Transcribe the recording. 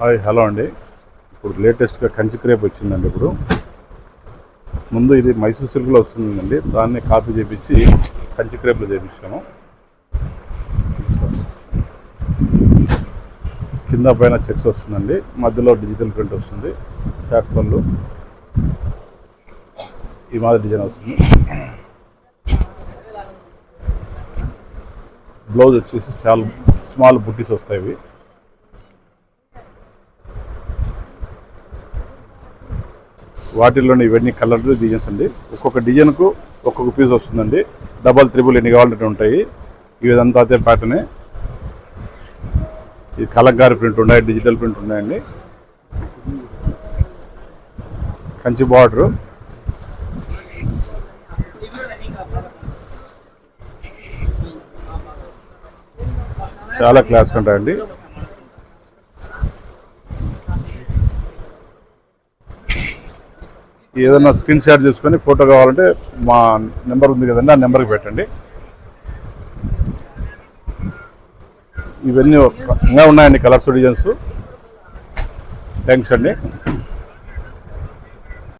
Hi hello అండి. ఇప్పుడు లేటెస్ట్గా కంచి క్రేప్ వచ్చిందండి. ఇప్పుడు ముందు ఇది మైసూర్ సిల్క్లో వస్తుందండి, దాన్ని కాపీ చేపించి కంచి క్రేప్లో చేపించాము. కింద పైన చెక్స్ వస్తుందండి, మధ్యలో డిజిటల్ ప్రింట్ వస్తుంది. షార్ట్ పళ్ళు ఈ మాదిరి డిజైన్ వస్తుంది. బ్లౌజ్ వచ్చేసి చాలా స్మాల్ బుట్టీస్ వస్తాయి. ఇవి వాటిల్లోనే ఇవన్నీ కలర్ డిజైన్స్ అండి. ఒక్కొక్క డిజైన్కు ఒక్కొక్క పీస్ వస్తుందండి. డబల్ త్రిబుల్ ఎన్ని కావాలంటే ఉంటాయి. ఇదంతా అదే ప్యాటర్నే. ఇది కలంకారీ ప్రింట్ ఉన్నాయి, డిజిటల్ ప్రింట్ ఉన్నాయండి. కంచి బార్డరు, చాలా క్లాస్ ఉంటాయండి. ఏదైనా స్క్రీన్ షాట్ చేసుకొని ఫోటో కావాలంటే మా నెంబర్ ఉంది కదండి, ఆ నెంబర్కి పెట్టండి. ఇవన్నీ ఇంకా ఉన్నాయండి కలర్స్, డిజైన్స్. థ్యాంక్స్ అండి.